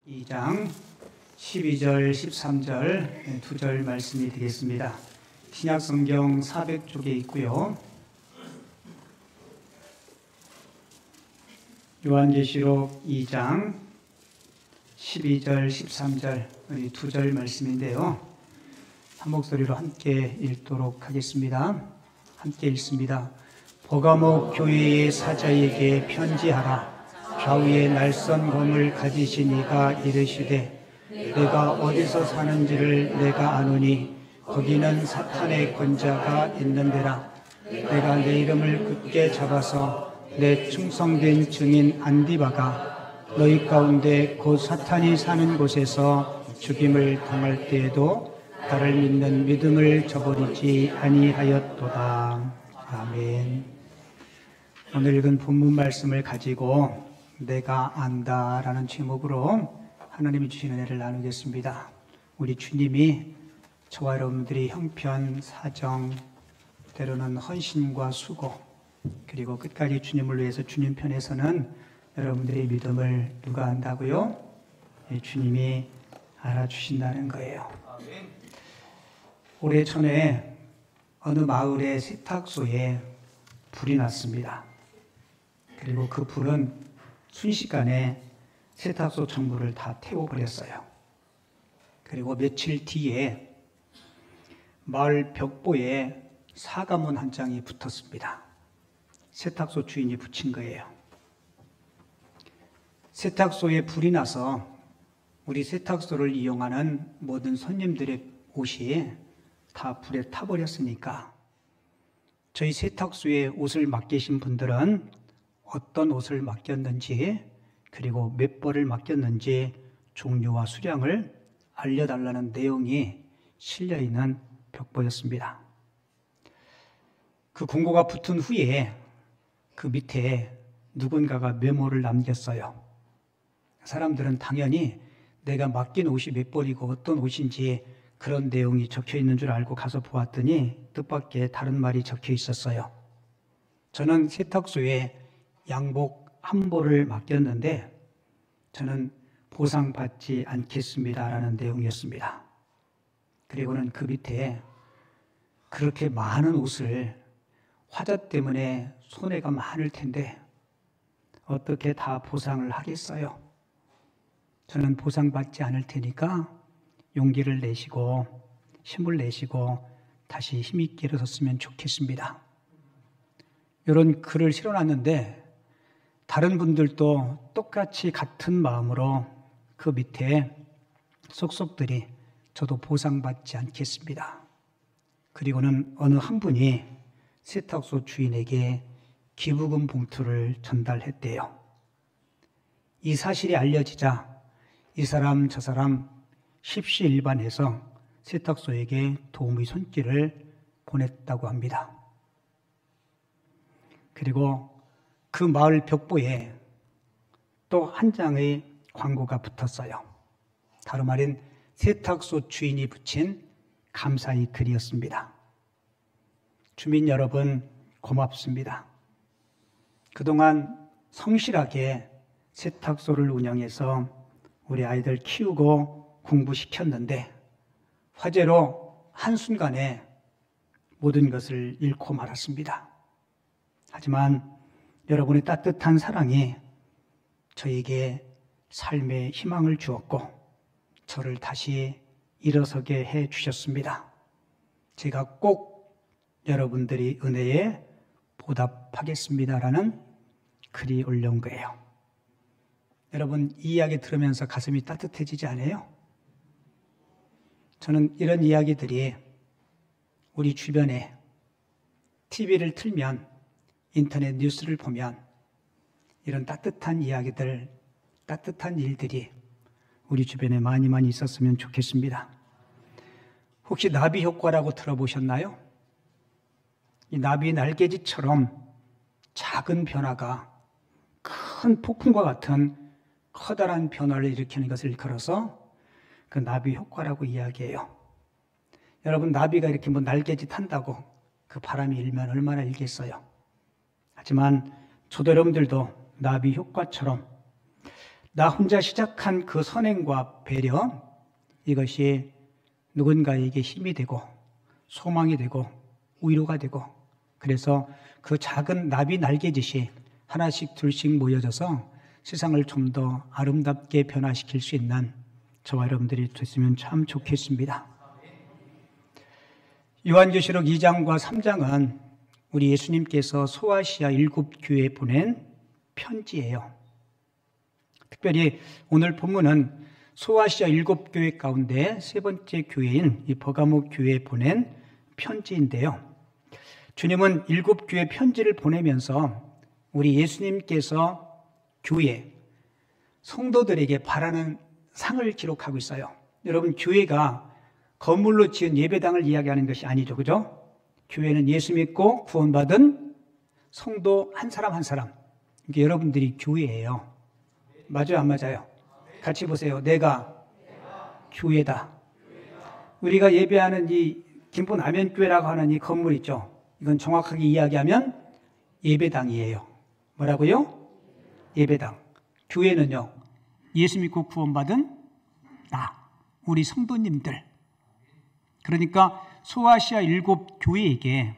2장 12절 13절 두 절 말씀이 되겠습니다. 신약성경 400쪽에 있고요. 요한계시록 2장 12절 13절 두 절 말씀인데요. 한 목소리로 함께 읽도록 하겠습니다. 함께 읽습니다. 버가모 교회의 사자에게 편지하라. 좌우에 날선 검을 가지신 이가 이르시되 내가 어디서 사는지를 내가 아노니 거기는 사탄의 권자가 있는 데라. 내가 내 이름을 굳게 잡아서 내 충성된 증인 안디바가 너희 가운데 곧 사탄이 사는 곳에서 죽임을 당할 때에도 나를 믿는 믿음을 저버리지 아니하였도다. 아멘. 오늘 읽은 본문 말씀을 가지고 내가 안다라는 제목으로 하나님이 주신 은혜를 나누겠습니다. 우리 주님이 저와 여러분들이 형편, 사정, 때로는 헌신과 수고, 그리고 끝까지 주님을 위해서 주님 편에서는 여러분들의 믿음을 누가 안다고요? 주님이 알아주신다는 거예요. 오래 전에 어느 마을의 세탁소에 불이 났습니다. 그리고 그 불은 순식간에 세탁소 전부를 다 태워버렸어요. 그리고 며칠 뒤에 마을 벽보에 사과문 한 장이 붙었습니다. 세탁소 주인이 붙인 거예요. 세탁소에 불이 나서 우리 세탁소를 이용하는 모든 손님들의 옷이 다 불에 타버렸으니까 저희 세탁소에 옷을 맡기신 분들은 어떤 옷을 맡겼는지, 그리고 몇 벌을 맡겼는지 종류와 수량을 알려달라는 내용이 실려있는 벽보였습니다. 그 공고가 붙은 후에 그 밑에 누군가가 메모를 남겼어요. 사람들은 당연히 내가 맡긴 옷이 몇 벌이고 어떤 옷인지 그런 내용이 적혀 있는 줄 알고 가서 보았더니 뜻밖의 다른 말이 적혀 있었어요. 저는 세탁소에 양복 한 벌을 맡겼는데 저는 보상받지 않겠습니다라는 내용이었습니다. 그리고는 그 밑에 그렇게 많은 옷을 화자 때문에 손해가 많을 텐데 어떻게 다 보상을 하겠어요? 저는 보상받지 않을 테니까 용기를 내시고 힘을 내시고 다시 힘있게 일어섰으면 좋겠습니다. 이런 글을 실어놨는데 다른 분들도 똑같이 같은 마음으로 그 밑에 속속들이 저도 보상받지 않겠습니다. 그리고는 어느 한 분이 세탁소 주인에게 기부금 봉투를 전달했대요. 이 사실이 알려지자 이 사람 저 사람 십시일반해서 세탁소에게 도움의 손길을 보냈다고 합니다. 그리고 그 마을 벽보에 또 한 장의 광고가 붙었어요. 다름 아닌 세탁소 주인이 붙인 감사의 글이었습니다. 주민 여러분 고맙습니다. 그동안 성실하게 세탁소를 운영해서 우리 아이들 키우고 공부시켰는데 화재로 한순간에 모든 것을 잃고 말았습니다. 하지만 여러분의 따뜻한 사랑이 저에게 삶의 희망을 주었고 저를 다시 일어서게 해 주셨습니다. 제가 꼭 여러분들이 은혜에 보답하겠습니다라는 글이 올라온 거예요. 여러분 이 이야기 들으면서 가슴이 따뜻해지지 않아요? 저는 이런 이야기들이 우리 주변에 TV를 틀면 인터넷 뉴스를 보면 이런 따뜻한 이야기들, 따뜻한 일들이 우리 주변에 많이 있었으면 좋겠습니다. 혹시 나비 효과라고 들어보셨나요? 이 나비 날개짓처럼 작은 변화가 큰 폭풍과 같은 커다란 변화를 일으키는 것을 일컬어서 그 나비 효과라고 이야기해요. 여러분 나비가 이렇게 날개짓 한다고 그 바람이 일면 얼마나 일겠어요? 하지만 저도 여러분들도 나비 효과처럼 나 혼자 시작한 그 선행과 배려, 이것이 누군가에게 힘이 되고 소망이 되고 위로가 되고, 그래서 그 작은 나비 날개짓이 하나씩 둘씩 모여져서 세상을 좀 더 아름답게 변화시킬 수 있는 저와 여러분들이 됐으면 참 좋겠습니다. 요한계시록 2장과 3장은 우리 예수님께서 소아시아 7교회에 보낸 편지예요. 특별히 오늘 본문은 소아시아 7교회 가운데 세 번째 교회인 이 버가모 교회에 보낸 편지인데요. 주님은 7교회 편지를 보내면서 우리 예수님께서 교회, 성도들에게 바라는 상을 기록하고 있어요. 여러분, 교회가 건물로 지은 예배당을 이야기하는 것이 아니죠. 그죠? 교회는 예수 믿고 구원받은 성도 한 사람 한 사람. 이게 여러분들이 교회예요. 맞아요, 안 맞아요? 같이 보세요. 내가 교회다. 우리가 예배하는 이 김포 남현교회라고 하는 이 건물 있죠. 이건 정확하게 이야기하면 예배당이에요. 뭐라고요? 예배당. 교회는요, 예수 믿고 구원받은 나, 우리 성도님들. 그러니까 소아시아 7교회에게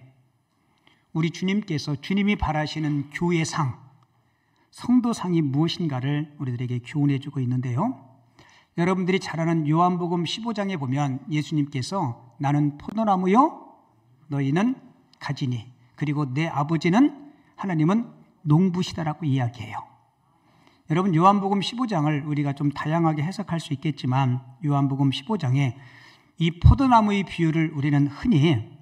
우리 주님께서 주님이 바라시는 교회상, 성도상이 무엇인가를 우리들에게 교훈해 주고 있는데요. 여러분들이 잘 아는 요한복음 15장에 보면 예수님께서 나는 포도나무요 너희는 가지니, 그리고 내 아버지는 하나님은 농부시다라고 이야기해요. 여러분, 요한복음 15장을 우리가 좀 다양하게 해석할 수 있겠지만 요한복음 15장에 이 포도나무의 비유를 우리는 흔히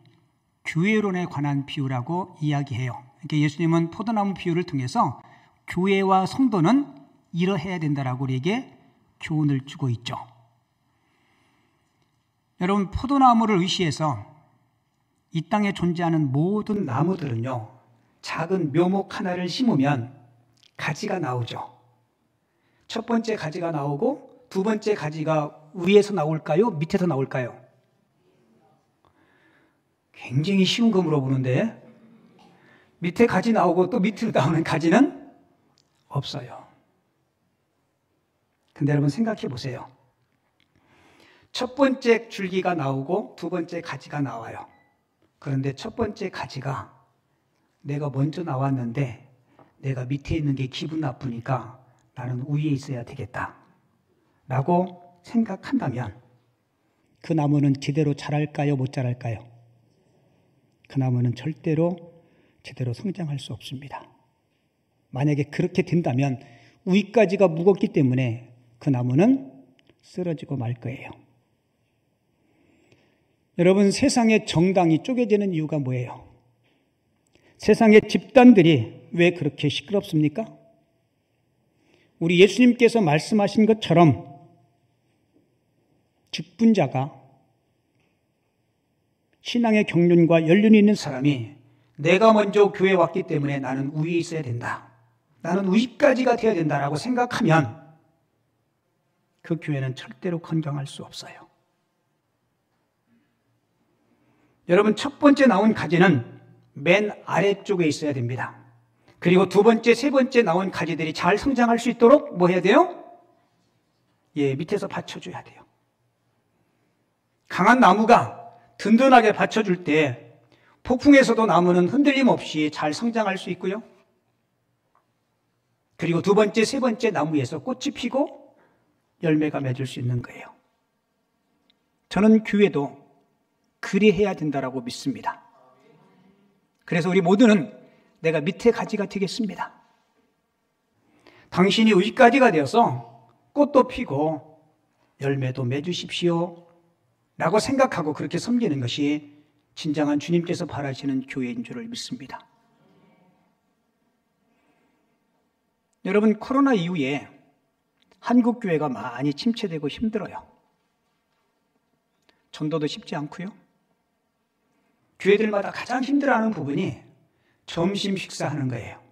교회론에 관한 비유라고 이야기해요. 그러니까 예수님은 포도나무 비유를 통해서 교회와 성도는 이러해야 된다라고 우리에게 교훈을 주고 있죠. 여러분, 포도나무를 의시해서 이 땅에 존재하는 모든 나무들은요, 작은 묘목 하나를 심으면 가지가 나오죠. 첫 번째 가지가 나오고 두 번째 가지가 위에서 나올까요? 밑에서 나올까요? 굉장히 쉬운 거 물어보는데, 밑에 가지 나오고 또 밑으로 나오는 가지는 없어요. 근데 여러분 생각해 보세요. 첫 번째 줄기가 나오고 두 번째 가지가 나와요. 그런데 첫 번째 가지가 내가 먼저 나왔는데 내가 밑에 있는 게 기분 나쁘니까 나는 위에 있어야 되겠다 라고 생각한다면 그 나무는 제대로 자랄까요? 못 자랄까요? 그 나무는 절대로 제대로 성장할 수 없습니다. 만약에 그렇게 된다면 위까지가 무겁기 때문에 그 나무는 쓰러지고 말 거예요. 여러분, 세상의 정당이 쪼개지는 이유가 뭐예요? 세상의 집단들이 왜 그렇게 시끄럽습니까? 우리 예수님께서 말씀하신 것처럼 직분자가, 신앙의 경륜과 연륜이 있는 사람이 내가 먼저 교회에 왔기 때문에 나는 위에 있어야 된다, 나는 위까지가 되어야 된다라고 생각하면 그 교회는 절대로 건강할 수 없어요. 여러분, 첫 번째 나온 가지는 맨 아래쪽에 있어야 됩니다. 그리고 두 번째, 세 번째 나온 가지들이 잘 성장할 수 있도록 뭐 해야 돼요? 밑에서 받쳐줘야 돼요. 강한 나무가 든든하게 받쳐줄 때 폭풍에서도 나무는 흔들림 없이 잘 성장할 수 있고요. 그리고 두 번째, 세 번째 나무에서 꽃이 피고 열매가 맺을 수 있는 거예요. 저는 교회도 그리해야 된다라고 믿습니다. 그래서 우리 모두는 내가 밑에 가지가 되겠습니다. 당신이 위가지가 되어서 꽃도 피고 열매도 맺으십시오 라고 생각하고 그렇게 섬기는 것이 진정한 주님께서 바라시는 교회인 줄을 믿습니다. 여러분, 코로나 이후에 한국 교회가 많이 침체되고 힘들어요. 전도도 쉽지 않고요. 교회들마다 가장 힘들어하는 부분이 점심 식사하는 거예요.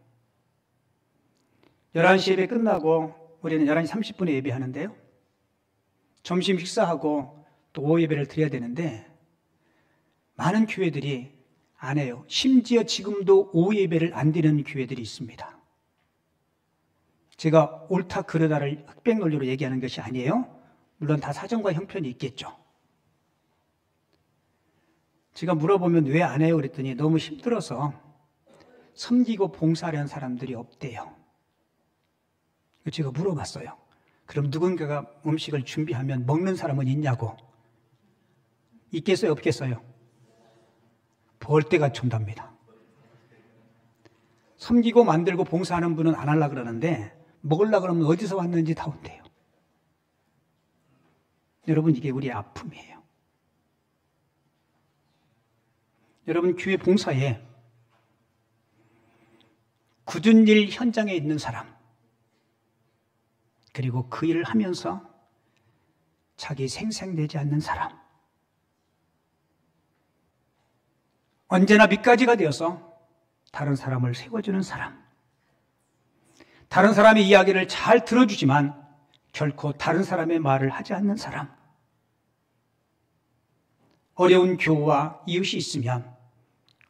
11시 예배 끝나고 우리는 11시 30분에 예배하는데요. 점심 식사하고 또 오후 예배를 드려야 되는데 많은 교회들이 안 해요. 심지어 지금도 오후 예배를 안 드리는 교회들이 있습니다. 제가 옳다 그르다를 흑백 논리로 얘기하는 것이 아니에요. 물론 다 사정과 형편이 있겠죠. 제가 물어보면 왜 안 해요? 그랬더니 너무 힘들어서 섬기고 봉사하려는 사람들이 없대요. 제가 물어봤어요. 그럼 누군가가 음식을 준비하면 먹는 사람은 있냐고. 있겠어요? 없겠어요? 벌떼같이 온답니다. 섬기고 만들고 봉사하는 분은 안 하려고 그러는데 먹으려고 그러면 어디서 왔는지 다 온대요. 여러분, 이게 우리의 아픔이에요. 여러분, 교회 봉사에 굳은 일 현장에 있는 사람, 그리고 그 일을 하면서 자기 생색내지 않는 사람, 언제나 밑가지가 되어서 다른 사람을 세워주는 사람, 다른 사람의 이야기를 잘 들어주지만 결코 다른 사람의 말을 하지 않는 사람, 어려운 교우와 이웃이 있으면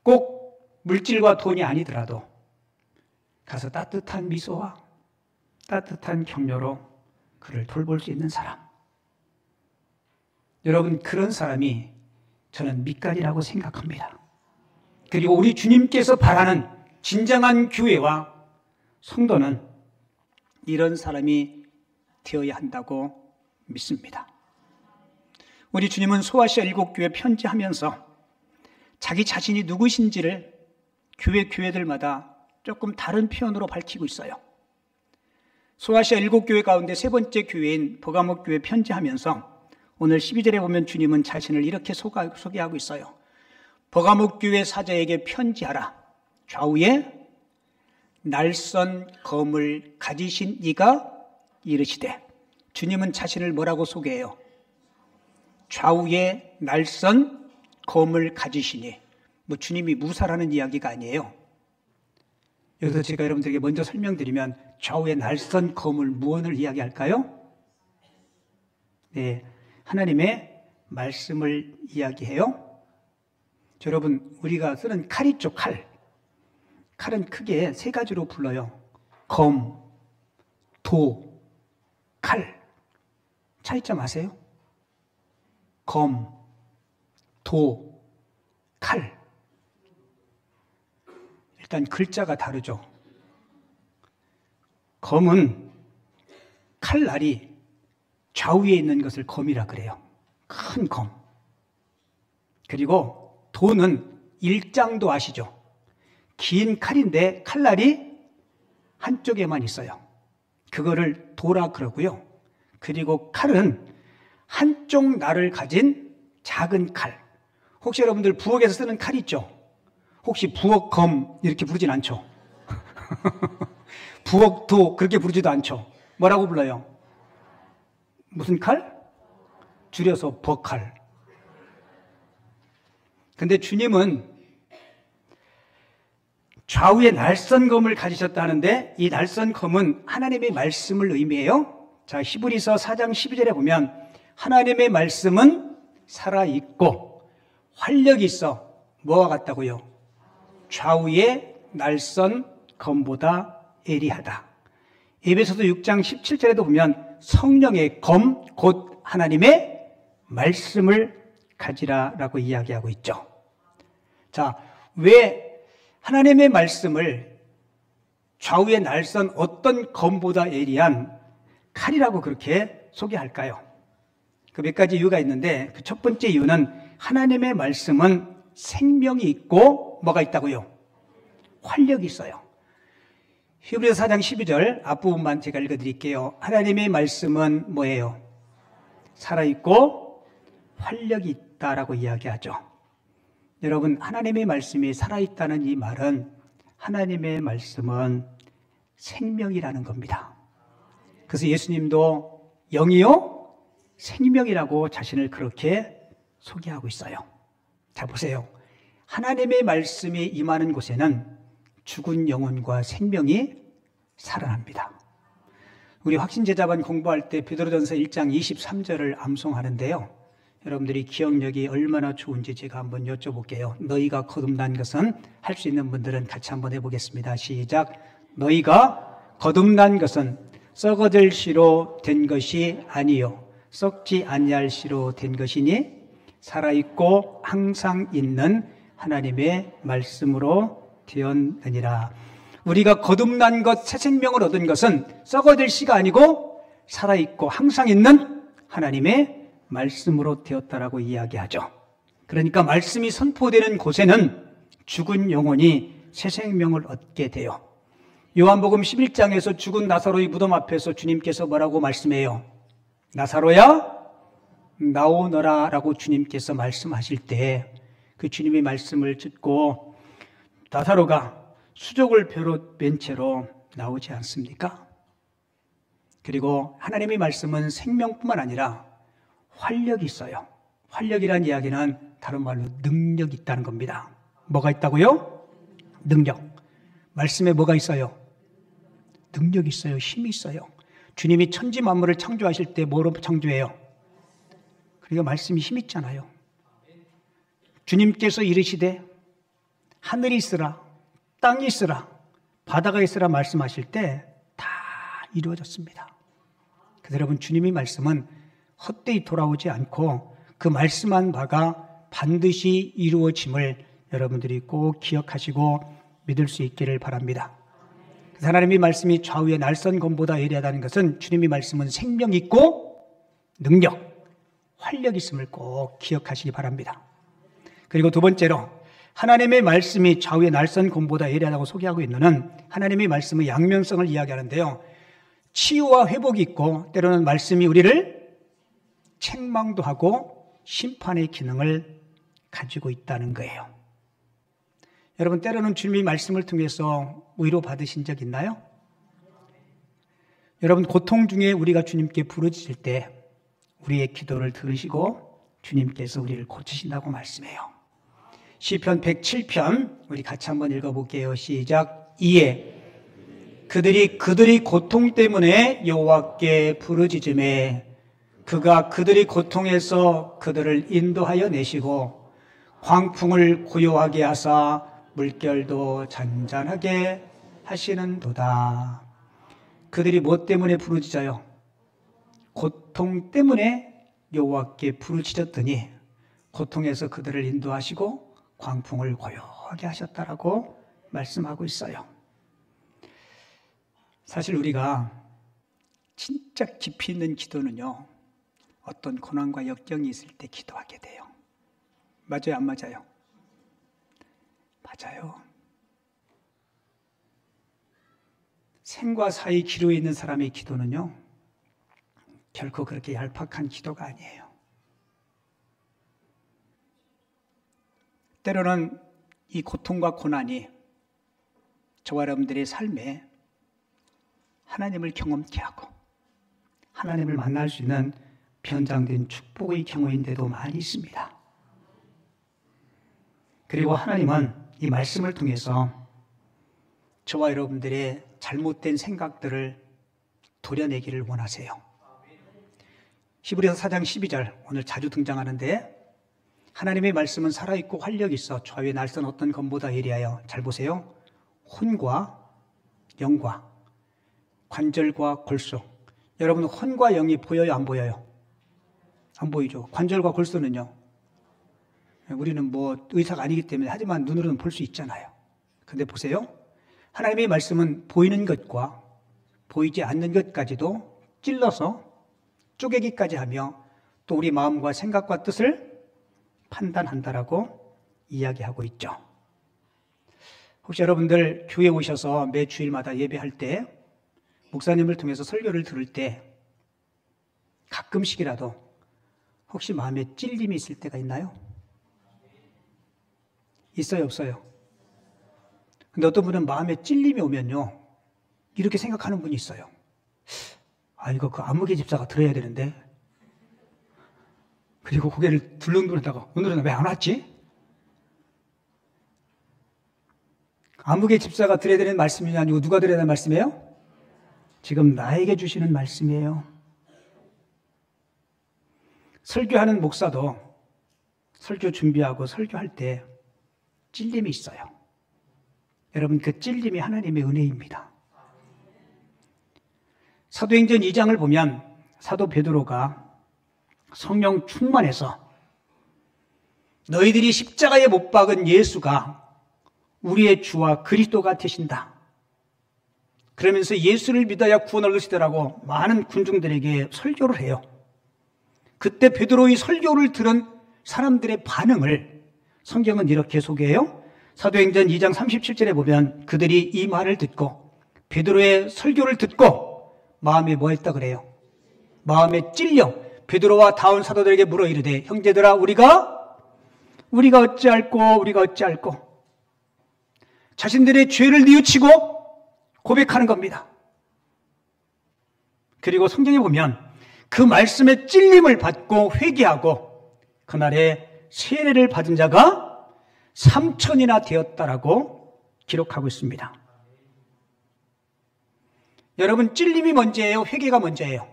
꼭 물질과 돈이 아니더라도 가서 따뜻한 미소와 따뜻한 격려로 그를 돌볼 수 있는 사람. 여러분, 그런 사람이 저는 밑간이라고 생각합니다. 그리고 우리 주님께서 바라는 진정한 교회와 성도는 이런 사람이 되어야 한다고 믿습니다. 우리 주님은 소아시아 7교회 편지하면서 자기 자신이 누구신지를 교회들마다 조금 다른 표현으로 밝히고 있어요. 소아시아 7교회 가운데 세 번째 교회인 버가모 교회 편지하면서 오늘 12절에 보면 주님은 자신을 이렇게 소개하고 있어요. 버가모 교회 사자에게 편지하라. 좌우에 날선 검을 가지신 이가 이르시되. 주님은 자신을 뭐라고 소개해요? 좌우에 날선 검을 가지시니. 뭐 주님이 무사라는 이야기가 아니에요. 여기서 제가 여러분들에게 먼저 설명드리면 좌우에 날선 검을 무엇을 이야기할까요? 네, 하나님의 말씀을 이야기해요. 여러분, 우리가 쓰는 칼 있죠, 칼. 칼은 크게 세 가지로 불러요. 검, 도, 칼. 차이점 아세요? 검, 도, 칼. 일단 글자가 다르죠. 검은 칼날이 좌우에 있는 것을 검이라 그래요. 큰 검. 그리고 도는 일장도 아시죠? 긴 칼인데 칼날이 한쪽에만 있어요. 그거를 도라 그러고요. 그리고 칼은 한쪽 날을 가진 작은 칼. 혹시 여러분들 부엌에서 쓰는 칼 있죠? 혹시 부엌검 이렇게 부르진 않죠? 부엌도 그렇게 부르지도 않죠? 뭐라고 불러요? 무슨 칼? 줄여서 버칼. 근데 주님은 좌우에 날선 검을 가지셨다는데 이 날선 검은 하나님의 말씀을 의미해요. 자, 히브리서 4장 12절에 보면 하나님의 말씀은 살아있고 활력이 있어 뭐와 같다고요? 좌우에 날선 검보다 예리하다. 에베소서 6장 17절에도 보면 성령의 검, 곧 하나님의 말씀을 가지라라고 이야기하고 있죠. 자, 왜 하나님의 말씀을 좌우에 날선 어떤 검보다 예리한 칼이라고 그렇게 소개할까요? 그 몇 가지 이유가 있는데 그 첫 번째 이유는 하나님의 말씀은 생명이 있고 뭐가 있다고요? 활력이 있어요. 히브리서 4장 12절 앞부분만 제가 읽어드릴게요. 하나님의 말씀은 뭐예요? 살아있고 활력이 있다라고 이야기하죠. 여러분, 하나님의 말씀이 살아있다는 이 말은 하나님의 말씀은 생명이라는 겁니다. 그래서 예수님도 영이요 생명이라고 자신을 그렇게 소개하고 있어요. 자, 보세요. 하나님의 말씀이 임하는 곳에는 죽은 영혼과 생명이 살아납니다. 우리 확신제자반 공부할 때 베드로전서 1장 23절을 암송하는데요. 여러분들이 기억력이 얼마나 좋은지 제가 한번 여쭤볼게요. 너희가 거듭난 것은 할 수 있는 분들은 같이 한번 해보겠습니다. 시작. 너희가 거듭난 것은 썩어질 씨로 된 것이 아니요 썩지 아니할 씨로 된 것이니 살아있고 항상 있는 하나님의 말씀으로 되었느니라. 우리가 거듭난 것, 새 생명을 얻은 것은 썩어질 씨가 아니고 살아있고 항상 있는 하나님의 말씀으로 되었다라고 이야기하죠. 그러니까 말씀이 선포되는 곳에는 죽은 영혼이 새 생명을 얻게 돼요. 요한복음 11장에서 죽은 나사로의 무덤 앞에서 주님께서 뭐라고 말씀해요? 나사로야 나오너라 라고 주님께서 말씀하실 때 그 주님의 말씀을 듣고 나사로가 수족을 벼로 뺀 채로 나오지 않습니까? 그리고 하나님의 말씀은 생명뿐만 아니라 활력이 있어요. 활력이란 이야기는 다른 말로 능력이 있다는 겁니다. 뭐가 있다고요? 능력. 말씀에 뭐가 있어요? 능력이 있어요. 힘이 있어요. 주님이 천지 만물을 창조하실 때 뭐로 창조해요? 그러니까 말씀이 힘 있잖아요. 주님께서 이르시되 하늘이 있으라 땅이 있으라 바다가 있으라 말씀하실 때 다 이루어졌습니다. 그래서 여러분 주님의 말씀은 헛되이 돌아오지 않고 그 말씀한 바가 반드시 이루어짐을 여러분들이 꼭 기억하시고 믿을 수 있기를 바랍니다. 그래서 하나님의 말씀이 좌우의 날선 검보다 예리하다는 것은 주님의 말씀은 생명 있고 능력, 활력 있음을 꼭 기억하시기 바랍니다. 그리고 두 번째로 하나님의 말씀이 좌우의 날선 검보다 예리하다고 소개하고 있는 하나님의 말씀의 양면성을 이야기하는데요. 치유와 회복이 있고 때로는 말씀이 우리를 책망도 하고 심판의 기능을 가지고 있다는 거예요. 여러분 때로는 주님의 말씀을 통해서 위로 받으신 적 있나요? 여러분 고통 중에 우리가 주님께 부르짖을 때 우리의 기도를 들으시고 주님께서 우리를 고치신다고 말씀해요. 시편 107편 우리 같이 한번 읽어볼게요. 시작. 이에 그들이 고통 때문에 여호와께 부르짖음에 그가 그들이 고통에서 그들을 인도하여 내시고 광풍을 고요하게 하사 물결도 잔잔하게 하시는도다. 그들이 뭐 때문에 부르짖어요? 고통 때문에 여호와께 부르짖었더니 고통에서 그들을 인도하시고 광풍을 고요하게 하셨다라고 말씀하고 있어요. 사실 우리가 진짜 깊이 있는 기도는요, 어떤 고난과 역경이 있을 때 기도하게 돼요. 맞아요, 안 맞아요? 맞아요. 생과 사의 기로에 있는 사람의 기도는요, 결코 그렇게 얄팍한 기도가 아니에요. 때로는 이 고통과 고난이 저와 여러분들의 삶에 하나님을 경험케 하고 하나님을 만날 수 있는 변장된 축복의 경우인데도 많이 있습니다. 그리고 하나님은 이 말씀을 통해서 저와 여러분들의 잘못된 생각들을 도려내기를 원하세요. 히브리서 4장 12절 오늘 자주 등장하는데 하나님의 말씀은 살아있고 활력이 있어 좌우의 날선 어떤 검보다 예리하여 잘 보세요. 혼과 영과 관절과 골수. 여러분 혼과 영이 보여요? 안 보여요? 안 보이죠. 관절과 골수는요. 우리는 뭐 의사가 아니기 때문에 하지만 눈으로는 볼 수 있잖아요. 근데 보세요. 하나님의 말씀은 보이는 것과 보이지 않는 것까지도 찔러서 쪼개기까지 하며 또 우리 마음과 생각과 뜻을 판단한다라고 이야기하고 있죠. 혹시 여러분들 교회 오셔서 매 주일마다 예배할 때 목사님을 통해서 설교를 들을 때 가끔씩이라도 혹시 마음에 찔림이 있을 때가 있나요? 있어요, 없어요? 근데 어떤 분은 마음에 찔림이 오면요 이렇게 생각하는 분이 있어요. 아, 이거 그 안무개 집사가 들어야 되는데, 그리고 고개를 둘렁거리다가 오늘은 왜 안 왔지? 안무개 집사가 들어야 되는 말씀이 아니고 누가 들어야 되는 말씀이에요? 지금 나에게 주시는 말씀이에요. 설교하는 목사도 설교 준비하고 설교할 때 찔림이 있어요. 여러분 그 찔림이 하나님의 은혜입니다. 사도행전 2장을 보면 사도 베드로가 성령 충만해서 너희들이 십자가에 못 박은 예수가 우리의 주와 그리스도가 되신다. 그러면서 예수를 믿어야 구원을 얻으시더라고 많은 군중들에게 설교를 해요. 그때 베드로의 설교를 들은 사람들의 반응을 성경은 이렇게 소개해요. 사도행전 2장 37절에 보면 그들이 이 말을 듣고 베드로의 설교를 듣고 마음에 뭐 했다 그래요? 마음에 찔려 베드로와 다운 사도들에게 물어 이르되 형제들아 우리가 어찌할꼬 자신들의 죄를 뉘우치고 고백하는 겁니다. 그리고 성경에 보면 그 말씀에 찔림을 받고 회개하고 그날에 세례를 받은 자가 3,000이나 되었다라고 기록하고 있습니다. 여러분 찔림이 먼저예요? 회개가 먼저예요?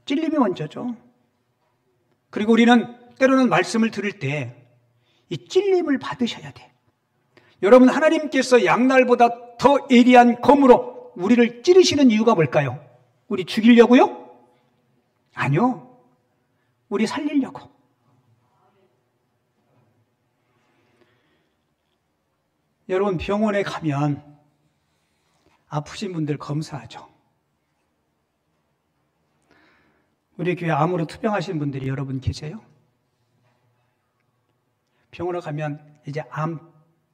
찔림이 먼저죠. 그리고 우리는 때로는 말씀을 들을 때 이 찔림을 받으셔야 돼. 여러분 하나님께서 양날보다 더 예리한 검으로 우리를 찌르시는 이유가 뭘까요? 우리 죽이려고요? 아니요. 우리 살리려고. 여러분 병원에 가면 아프신 분들 검사하죠. 우리 교회 암으로 투병하신 분들이 여러분 계세요? 병원에 가면 이제 암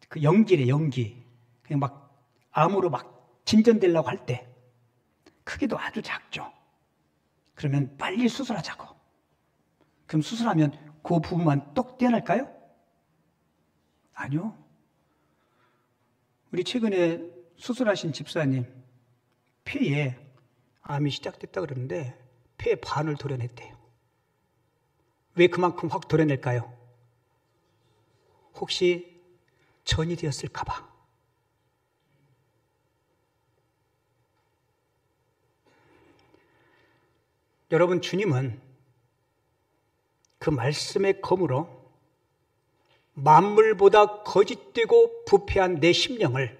그 연기래 연기. 그냥 막 암으로 막 진전되려고 할 때 크기도 아주 작죠. 그러면 빨리 수술하자고. 그럼 수술하면 그 부분만 똑 떼어낼까요? 아니요. 우리 최근에 수술하신 집사님 폐에 암이 시작됐다 그러는데 폐의 반을 도려냈대요. 왜 그만큼 확 도려낼까요? 혹시 전이 되었을까 봐. 여러분 주님은 그 말씀의 검으로 만물보다 거짓되고 부패한 내 심령을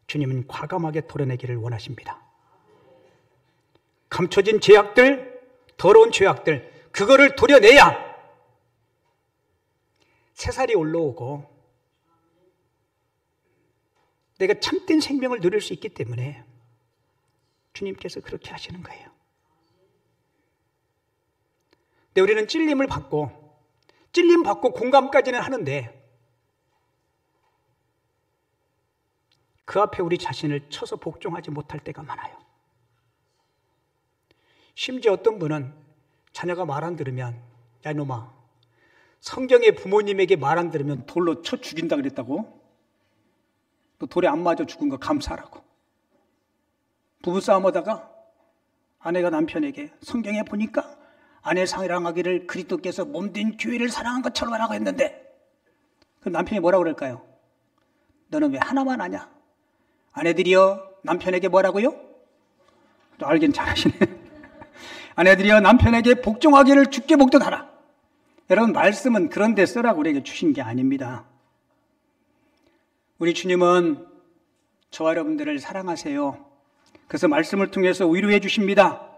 주님은 과감하게 도려내기를 원하십니다. 감춰진 죄악들, 더러운 죄악들, 그거를 도려내야 새살이 올라오고 내가 참된 생명을 누릴 수 있기 때문에 주님께서 그렇게 하시는 거예요. 근데 우리는 찔림 받고 공감까지는 하는데 그 앞에 우리 자신을 쳐서 복종하지 못할 때가 많아요. 심지어 어떤 분은 자녀가 말 안 들으면 야 이놈아 성경에 부모님에게 말 안 들으면 돌로 쳐 죽인다 그랬다고? 또 돌에 안 맞아 죽은 거 감사하라고. 부부싸움 하다가 아내가 남편에게 성경에 보니까 아내 사랑하기를 그리스도께서 몸된 교회를 사랑한 것처럼 하라고 했는데 그럼 남편이 뭐라고 그럴까요? 너는 왜 하나만 아냐? 아내들이여 남편에게 뭐라고요? 또 알긴 잘하시네. 아내들이여 남편에게 복종하기를 주께 복종하라. 여러분 말씀은 그런 데 쓰라고 우리에게 주신 게 아닙니다. 우리 주님은 저와 여러분들을 사랑하세요. 그래서 말씀을 통해서 위로해 주십니다.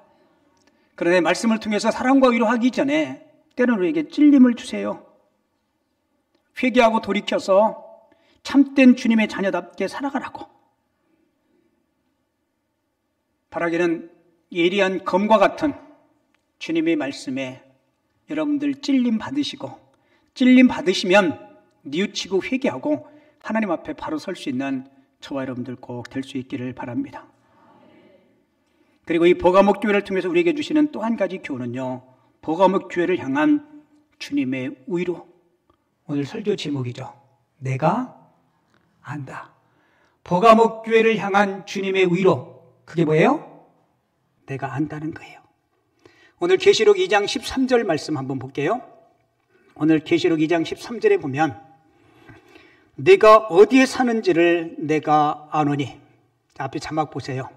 그런데 말씀을 통해서 사랑과 위로하기 전에 때로는 우리에게 찔림을 주세요. 회개하고 돌이켜서 참된 주님의 자녀답게 살아가라고. 바라기는 예리한 검과 같은 주님의 말씀에 여러분들 찔림 받으시고 찔림 받으시면 뉘우치고 회개하고 하나님 앞에 바로 설 수 있는 저와 여러분들 꼭 될 수 있기를 바랍니다. 그리고 이 버가목 교회를 통해서 우리에게 주시는 또 한 가지 교훈은요, 버가목 교회를 향한 주님의 위로. 오늘 설교 제목이죠. 내가 안다. 버가목 교회를 향한 주님의 위로. 그게 뭐예요? 내가 안다는 거예요. 오늘 계시록 2장 13절 말씀 한번 볼게요. 오늘 계시록 2장 13절에 보면 내가 어디에 사는지를 내가 아노니. 앞에 자막 보세요.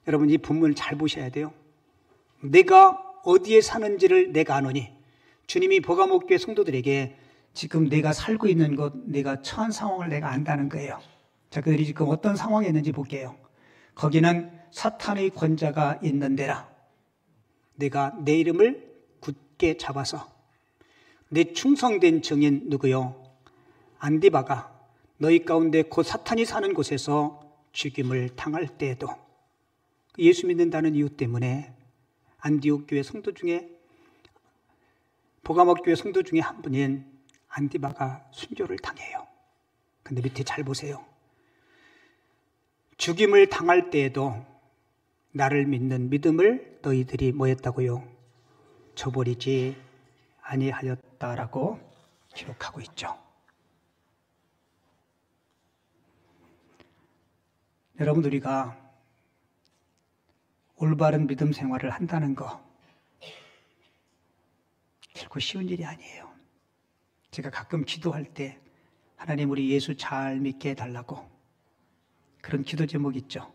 여러분 이 본문을 잘 보셔야 돼요. 내가 어디에 사는지를 내가 아노니. 주님이 버가목 교회 성도들에게 지금 내가 살고 있는 곳, 내가 처한 상황을 내가 안다는 거예요. 자, 그들이 지금 어떤 상황에 있는지 볼게요. 거기는 사탄의 권자가 있는 데라. 내가 내 이름을 굳게 잡아서 내 충성된 증인 누구요? 안디바가 너희 가운데 곧 사탄이 사는 곳에서 죽임을 당할 때에도 예수 믿는다는 이유 때문에 안디옥 교회 성도 중에 보가목 교회 성도 중에 한 분인 안디바가 순교를 당해요. 근데 밑에 잘 보세요. 죽임을 당할 때에도 나를 믿는 믿음을 너희들이 뭐 했다고요? 저버리지 아니하였다라고 기록하고 있죠. 여러분, 우리가 올바른 믿음 생활을 한다는 거 결코 쉬운 일이 아니에요. 제가 가끔 기도할 때 하나님 우리 예수 잘 믿게 해달라고 그런 기도 제목 있죠.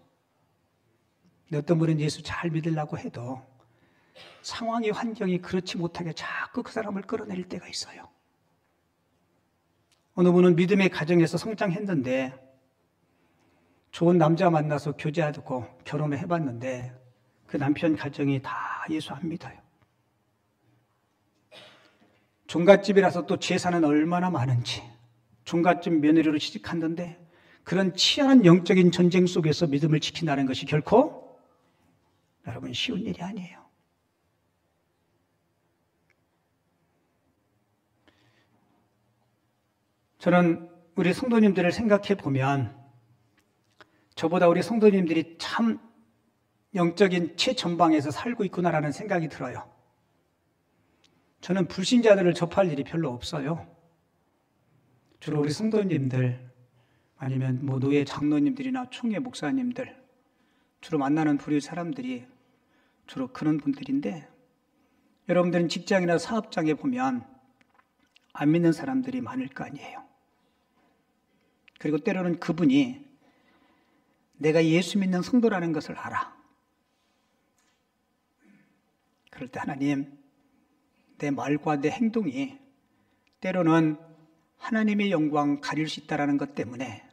근데 어떤 분은 예수 잘 믿으려고 해도 상황이 환경이 그렇지 못하게 자꾸 그 사람을 끌어내릴 때가 있어요. 어느 분은 믿음의 가정에서 성장했는데 좋은 남자 만나서 교제하고 결혼을 해봤는데 그 남편 가정이 다 예수 안 믿어요. 종갓집이라서 또 재산은 얼마나 많은지 종갓집 며느리로 취직했는데 그런 치열한 영적인 전쟁 속에서 믿음을 지킨다는 것이 결코 여러분 쉬운 일이 아니에요. 저는 우리 성도님들을 생각해 보면 저보다 우리 성도님들이 참 영적인 최전방에서 살고 있구나라는 생각이 들어요. 저는 불신자들을 접할 일이 별로 없어요. 주로 우리 성도님들 아니면 뭐 노예 장로님들이나 총회 목사님들 주로 만나는 부류 사람들이 주로 그런 분들인데 여러분들은 직장이나 사업장에 보면 안 믿는 사람들이 많을 거 아니에요. 그리고 때로는 그분이 내가 예수 믿는 성도라는 것을 알아. 그럴 때 하나님, 내 말과 내 행동이 때로는 하나님의 영광 가릴 수 있다는 것 때문에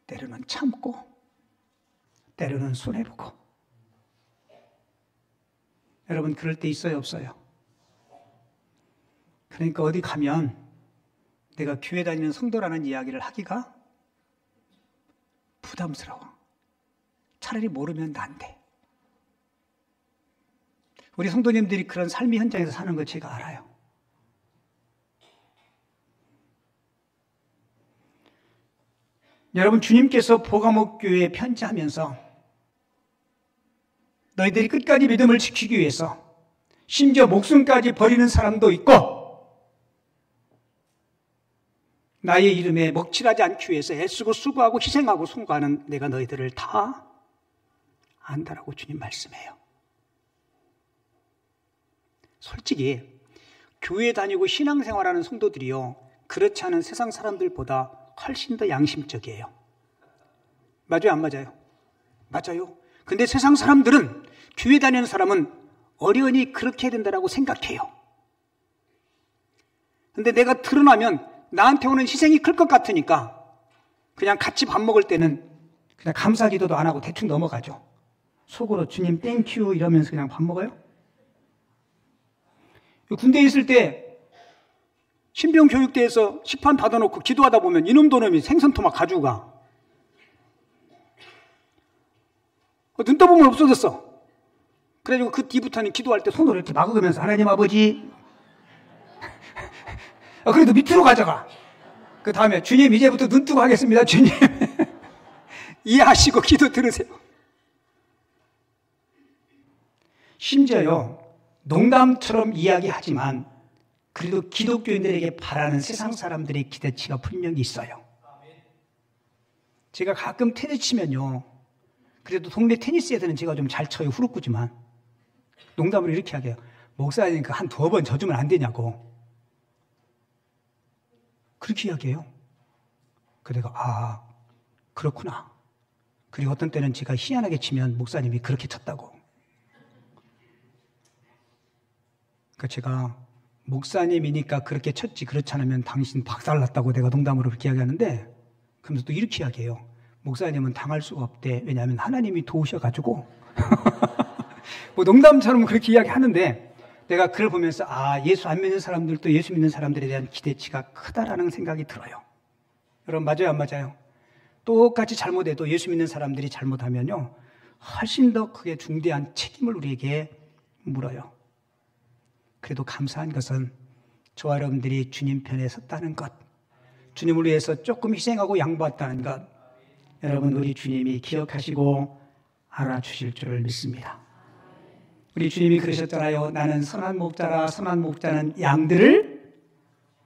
때로는 참고 때로는 손해보고. 여러분 그럴 때 있어요 없어요? 그러니까 어디 가면 내가 교회 다니는 성도라는 이야기를 하기가 부담스러워. 차라리 모르면 안 돼. 우리 성도님들이 그런 삶의 현장에서 사는 걸 제가 알아요. 여러분 주님께서 보가목 교회에 편지하면서 너희들이 끝까지 믿음을 지키기 위해서 심지어 목숨까지 버리는 사람도 있고 나의 이름에 먹칠하지 않기 위해서 애쓰고 수고하고 희생하고 송구하는 내가 너희들을 다 안다라고 주님 말씀해요. 솔직히 교회 다니고 신앙생활하는 성도들이요 그렇지 않은 세상 사람들보다 훨씬 더 양심적이에요. 맞아요 안 맞아요? 맞아요. 근데 세상 사람들은 교회 다니는 사람은 어련히 그렇게 해야 된다고 생각해요. 근데 내가 드러나면 나한테 오는 희생이 클 것 같으니까 그냥 같이 밥 먹을 때는 그냥 감사 기도도 안 하고 대충 넘어가죠. 속으로 주님 땡큐 이러면서 그냥 밥 먹어요. 군대에 있을 때 신병 교육대에서 식판 받아놓고 기도하다 보면 이놈도 놈이 생선토막 가지고 가. 눈 떠보면 없어졌어. 그래가지고 그 뒤부터는 기도할 때 손으로 이렇게 막으면서 하나님 아버지 그래도 밑으로 가져가. 그 다음에 주님 이제부터 눈 뜨고 하겠습니다. 주님 이해하시고 기도 들으세요. 심지어요 농담처럼 이야기하지만 그래도 기독교인들에게 바라는 세상 사람들의 기대치가 분명히 있어요. 제가 가끔 테니스 치면요 그래도 동네 테니스에서는 제가 좀 잘 쳐요. 후루꾸지만 농담으로 이렇게 하게요. 목사니까 한 2번 져주면 안 되냐고 그렇게 이야기해요. 그래서 내가 그렇구나. 그리고 어떤 때는 제가 희한하게 치면 목사님이 그렇게 쳤다고. 그러니까 제가 목사님이니까 그렇게 쳤지 그렇지 않으면 당신 박살났다고 내가 농담으로 그렇게 이야기하는데 그러면서 또 이렇게 이야기해요. 목사님은 당할 수가 없대. 왜냐하면 하나님이 도우셔가지고. 뭐 농담처럼 그렇게 이야기하는데 내가 그걸 보면서 예수 안 믿는 사람들도 예수 믿는 사람들에 대한 기대치가 크다라는 생각이 들어요. 여러분 맞아요 안 맞아요? 똑같이 잘못해도 예수 믿는 사람들이 잘못하면요 훨씬 더 크게 중대한 책임을 우리에게 물어요. 그래도 감사한 것은 저와 여러분들이 주님 편에 섰다는 것, 주님을 위해서 조금 희생하고 양보했다는 것, 여러분 우리 주님이 기억하시고 알아주실 줄을 믿습니다. 우리 주님이 그러셨잖아요. 나는 선한 목자라. 선한 목자는 양들을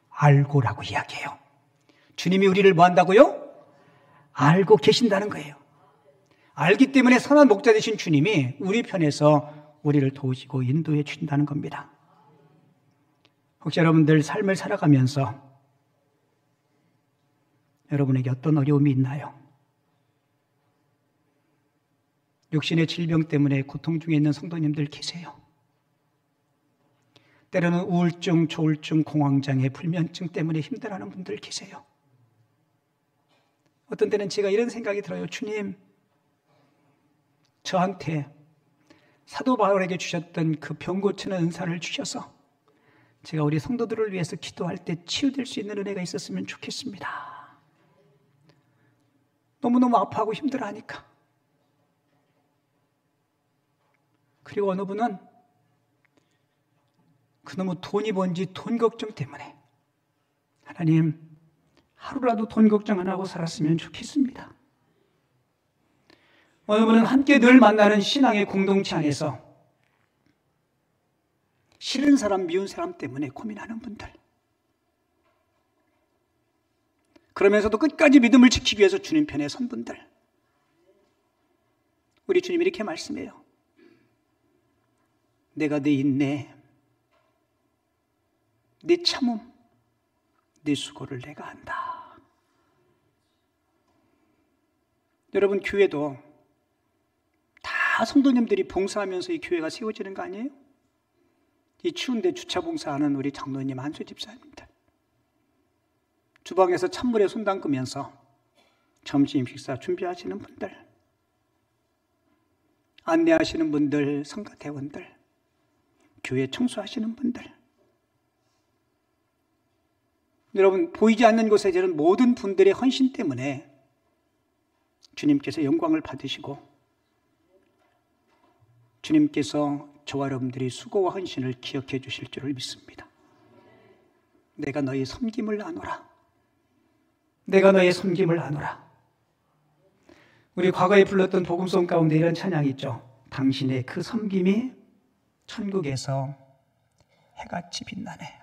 알고라고 이야기해요. 주님이 우리를 뭐 한다고요? 알고 계신다는 거예요. 알기 때문에 선한 목자 되신 주님이 우리 편에서 우리를 도우시고 인도해 주신다는 겁니다. 혹시 여러분들 삶을 살아가면서 여러분에게 어떤 어려움이 있나요? 육신의 질병 때문에 고통 중에 있는 성도님들 계세요. 때로는 우울증, 조울증, 공황장애, 불면증 때문에 힘들어하는 분들 계세요. 어떤 때는 제가 이런 생각이 들어요. 주님, 저한테 사도 바울에게 주셨던 그 병 고치는 은사를 주셔서 제가 우리 성도들을 위해서 기도할 때 치유될 수 있는 은혜가 있었으면 좋겠습니다. 너무너무 아파하고 힘들어하니까. 그리고 어느 분은 그놈의 돈이 뭔지 돈 걱정 때문에 하나님 하루라도 돈 걱정 안 하고 살았으면 좋겠습니다. 어느 분은 함께 늘 만나는 신앙의 공동체 안에서 싫은 사람 미운 사람 때문에 고민하는 분들, 그러면서도 끝까지 믿음을 지키기 위해서 주님 편에 선 분들, 우리 주님이 이렇게 말씀해요. 내가 내 인내, 내 참음, 내 수고를 내가 한다. 여러분 교회도 다 성도님들이 봉사하면서 이 교회가 세워지는 거 아니에요? 이 추운데 주차 봉사하는 우리 장로님 한수 집사님들, 주방에서 찬물에 손 담그면서 점심 식사 준비하시는 분들, 안내하시는 분들, 성가대원들, 교회 청소하시는 분들, 여러분 보이지 않는 곳에 계는 모든 분들의 헌신 때문에 주님께서 영광을 받으시고 주님께서 저와 여러분들이 수고와 헌신을 기억해 주실 줄을 믿습니다. 내가 너의 섬김을 나누라. 내가 너의 섬김을 나누라. 우리 과거에 불렀던 복음송 가운데 이런 찬양이 있죠. 당신의 그 섬김이 천국에서 해같이 빛나네.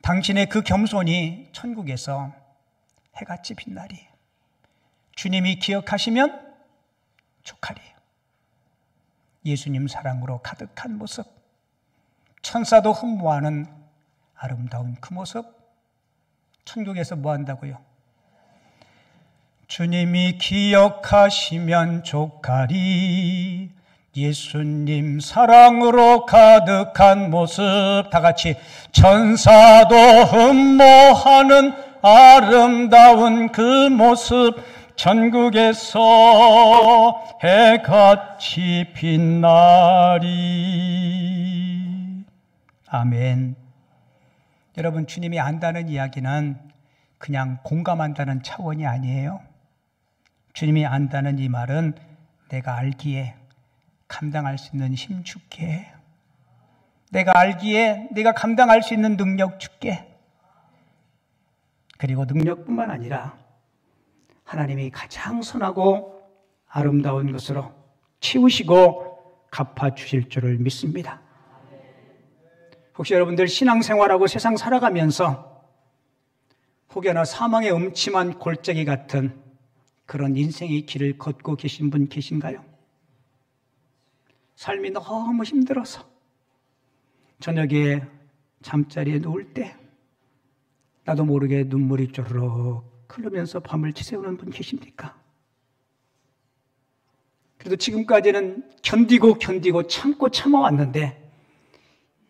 당신의 그 겸손이 천국에서 해같이 빛나리. 주님이 기억하시면 족하리. 예수님 사랑으로 가득한 모습, 천사도 흠모하는 아름다운 그 모습, 천국에서 뭐 한다고요? 주님이 기억하시면 족하리. 예수님 사랑으로 가득한 모습, 다 같이 천사도 흠모하는 아름다운 그 모습, 천국에서 해같이 빛나리. 아멘. 여러분 주님이 안다는 이야기는 그냥 공감한다는 차원이 아니에요. 주님이 안다는 이 말은 내가 알기에 감당할 수 있는 힘 줄게. 내가 알기에 내가 감당할 수 있는 능력 줄게. 그리고 능력뿐만 아니라 하나님이 가장 선하고 아름다운 것으로 치우시고 갚아주실 줄을 믿습니다. 혹시 여러분들 신앙생활하고 세상 살아가면서 혹여나 사망의 음침한 골짜기 같은 그런 인생의 길을 걷고 계신 분 계신가요? 삶이 너무 힘들어서 저녁에 잠자리에 누울 때 나도 모르게 눈물이 쪼르륵 흘러면서 밤을 지새우는 분 계십니까? 그래도 지금까지는 견디고 참아왔는데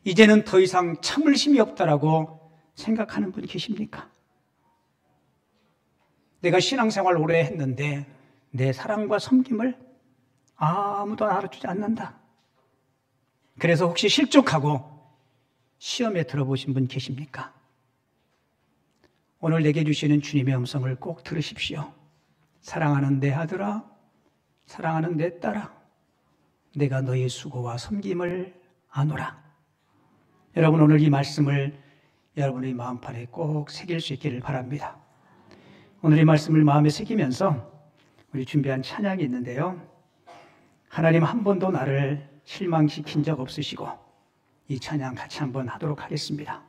이제는 더 이상 참을 힘이 없다라고 생각하는 분 계십니까? 내가 신앙생활 오래 했는데 내 사랑과 섬김을 아무도 알아주지 않는다. 그래서 혹시 실족하고 시험에 들어보신 분 계십니까? 오늘 내게 주시는 주님의 음성을 꼭 들으십시오. 사랑하는 내 아들아, 사랑하는 내 딸아, 내가 너의 수고와 섬김을 아노라. 여러분, 오늘 이 말씀을 여러분의 마음판에 꼭 새길 수 있기를 바랍니다. 오늘 이 말씀을 마음에 새기면서 우리 준비한 찬양이 있는데요. 하나님 한 번도 나를 실망시킨 적 없으시고, 이 찬양 같이 한번 하도록 하겠습니다.